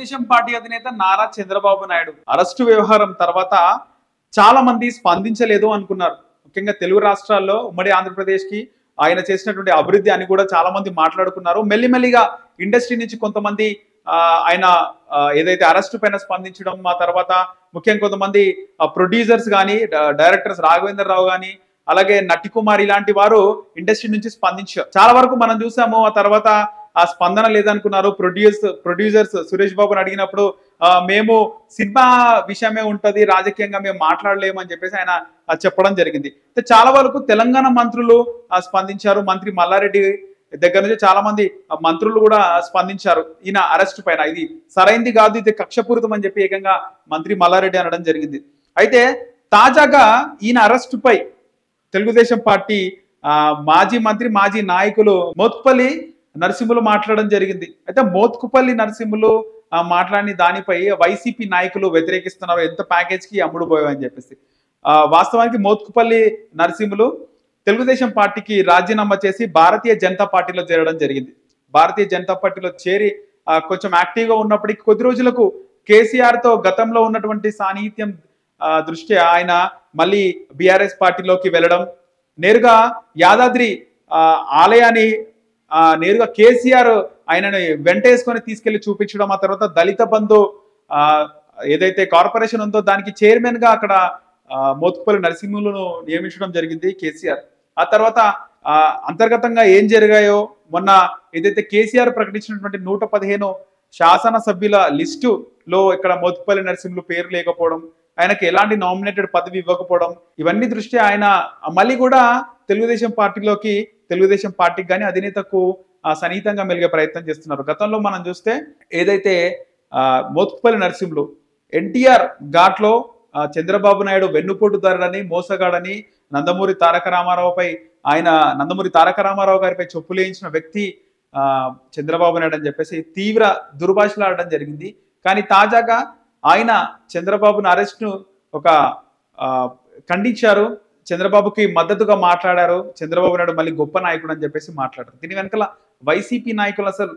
Telugu Desam party అధినేత Nara Chandrababu Naidu arrest వ్యవహారం తర్వాత చాలా మంది స్పందించలేదు అనుకున్నారు. ముఖ్యంగా తెలుగు రాష్ట్రాల్లో ఉమ్మడి ఆంధ్రప్రదేశ్ కి ఆయన చేసినటువంటి అభివృద్ధి అని కూడా చాలా మంది మాట్లాడుకున్నారు. మెల్లిమెల్లిగా ఇండస్ట్రీ నుంచి కొంతమంది ఆయన ఏదైతే అరెస్టు పైన స్పందించడం, ఆ తర్వాత ముఖ్యంగా కొంతమంది ప్రొడ్యూసర్స్ కానీ, డైరెక్టర్స్ రాఘవేంద్ర రావు కానీ, అలాగే నటికుమార్ ఇలాంటి వారు ఇండస్ట్రీ నుంచి స్పందించారు. చాలా వరకు మనం చూసాము. ఆ తర్వాత ఆ స్పందన లేదనుకున్నారు. ప్రొడ్యూసర్స్ సురేష్ బాబుని అడిగినప్పుడు మేము సినిమా విషయమే ఉంటది, రాజకీయంగా మేము మాట్లాడలేము అని చెప్పేసి ఆయన చెప్పడం జరిగింది. చాలా వరకు తెలంగాణ మంత్రులు స్పందించారు. మంత్రి మల్లారెడ్డి దగ్గర నుంచి చాలా మంది మంత్రులు కూడా స్పందించారు ఈయన అరెస్ట్ పైన. ఇది సరైంది కాదు, ఇది కక్షపూరితం అని చెప్పి ఏకంగా మంత్రి మల్లారెడ్డి అనడం జరిగింది. అయితే తాజాగా ఈయన అరెస్ట్ పై తెలుగుదేశం పార్టీ మాజీ మంత్రి, మాజీ నాయకులు మోత్కుపల్లి నరసింహులు మాట్లాడడం జరిగింది. అయితే మోత్కుపల్లి నరసింహులు మాట్లాడిన దానిపై వైసీపీ నాయకులు వ్యతిరేకిస్తున్నారు. ఎంత ప్యాకేజ్ కి అమ్ముడు పోయావని చెప్పేసి. వాస్తవానికి మోత్కుపల్లి నరసింహులు తెలుగుదేశం పార్టీకి రాజీనామా చేసి భారతీయ జనతా పార్టీలో చేరడం జరిగింది. భారతీయ జనతా పార్టీలో చేరి కొంచెం యాక్టివ్ గా ఉన్నప్పటికీ కొద్ది రోజులకు కేసీఆర్ తో గతంలో ఉన్నటువంటి సాన్నిహిత్యం దృష్ట్యా ఆయన మళ్ళీ బీఆర్ఎస్ పార్టీలోకి వెళ్ళడం, నేరుగా యాదాద్రి ఆలయాన్ని నేరుగా కేసీఆర్ ఆయనని వెంటేసుకొని తీసుకెళ్లి చూపించడం, ఆ తర్వాత దళిత బంధు ఏదైతే కార్పొరేషన్ ఉందో దానికి చైర్మన్ గా అక్కడ మోత్కుపల్లి నరసింహులను నియమించడం జరిగింది కేసీఆర్. ఆ తర్వాత అంతర్గతంగా ఏం జరిగాయో, మొన్న ఏదైతే కేసీఆర్ ప్రకటించినటువంటి 115 శాసనసభ్యుల లిస్టులో ఇక్కడ మోత్కుపల్లి నరసింహులు పేరు లేకపోవడం, ఆయనకి ఎలాంటి నామినేటెడ్ పదవి ఇవ్వకపోవడం, ఇవన్నీ దృష్ట్యా ఆయన మళ్ళీ కూడా తెలుగుదేశం పార్టీకి కానీ అధినేతకు సన్నిహితంగా మెలిగే ప్రయత్నం చేస్తున్నారు. గతంలో మనం చూస్తే ఏదైతే మోత్కుపల్లి నరసింహులు ఎన్టీఆర్ ఘాట్లో చంద్రబాబు నాయుడు వెన్నుపోటుదారుడని, మోసగాడని, నందమూరి తారక రామారావు గారిపై చెప్పులేయించిన వ్యక్తి చంద్రబాబు నాయుడు అని చెప్పేసి తీవ్ర దుర్భాషలాడడం జరిగింది. కానీ తాజాగా ఆయన చంద్రబాబును అరెస్ట్ను ఖండించారు. చంద్రబాబుకి మద్దతుగా మాట్లాడారు. చంద్రబాబు నాయుడు మళ్ళీ గొప్ప నాయకుడు అని చెప్పేసి మాట్లాడారు. దీని వెనకాల వైసీపీ నాయకులు అసలు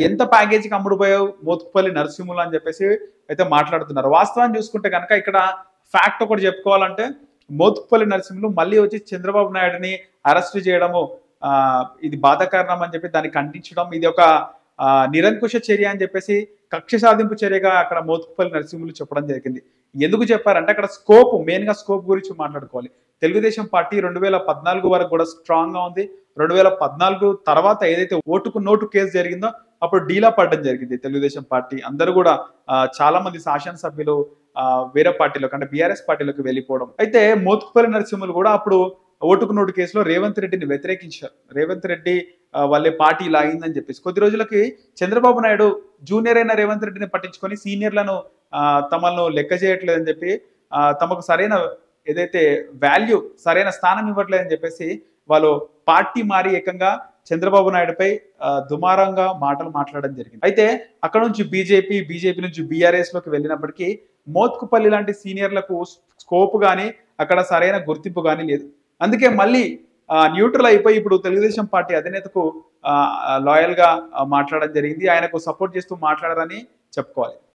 ఎంత ప్యాకేజీకి అమ్ముడుపోయావు మోత్కుపల్లి నరసింహులు అని చెప్పేసి అయితే మాట్లాడుతున్నారు. వాస్తవాన్ని చూసుకుంటే కనుక ఇక్కడ ఫ్యాక్ట్ ఒకటి చెప్పుకోవాలంటే, మోత్కుపల్లి నరసింహులు మళ్ళీ వచ్చి చంద్రబాబు నాయుడిని అరెస్ట్ చేయడము ఇది బాధాకరణం అని చెప్పి దాన్ని ఖండించడం, ఇది ఒక నిరంకుశ చర్య అని చెప్పేసి కక్ష సాధింపు చర్యగా అక్కడ మోత్కుపల్లి నరసింహులు చెప్పడం జరిగింది. ఎందుకు చెప్పారంటే అక్కడ మెయిన్ గా స్కోప్ గురించి మాట్లాడుకోవాలి. తెలుగుదేశం పార్టీ 2014 వరకు కూడా స్ట్రాంగ్ గా ఉంది. 2014 తర్వాత ఏదైతే ఓటుకు నోటు కేసు జరిగిందో అప్పుడు డీలా పడడం జరిగింది తెలుగుదేశం పార్టీ. అందరూ కూడా చాలా మంది శాసనసభ్యులు వేరే పార్టీలోకి అంటే బీఆర్ఎస్ పార్టీలోకి వెళ్ళిపోవడం. అయితే మోత్కుపల్లి నరసింహులు కూడా అప్పుడు ఓటుకు నోటు కేసులో రేవంత్ రెడ్డిని వ్యతిరేకించారు. రేవంత్ రెడ్డి వాళ్ళే పార్టీ ఇలా అయిందని చెప్పేసి కొద్ది రోజులకి చంద్రబాబు నాయుడు జూనియర్ అయిన రేవంత్ రెడ్డిని పట్టించుకొని సీనియర్లను తమను లెక్క చేయట్లేదని చెప్పి తమకు సరైన ఏదైతే వాల్యూ, సరైన స్థానం ఇవ్వట్లేదని చెప్పేసి వాళ్ళు పార్టీ మారి ఏకంగా చంద్రబాబు నాయుడుపై దుమారంగా మాటలు మాట్లాడడం జరిగింది. అయితే అక్కడ నుంచి బీజేపీ నుంచి బీఆర్ఎస్ లోకి వెళ్ళినప్పటికీ మోత్కుపల్లి లాంటి సీనియర్లకు స్కోప్ కానీ అక్కడ సరైన గుర్తింపు కానీ లేదు. అందుకే మళ్ళీ న్యూట్రల్ అయిపోయి ఇప్పుడు తెలుగుదేశం పార్టీ అధినేతకు లాయల్ గా మాట్లాడడం జరిగింది. ఆయనకు సపోర్ట్ చేస్తూ మాట్లాడారని చెప్పుకోవాలి.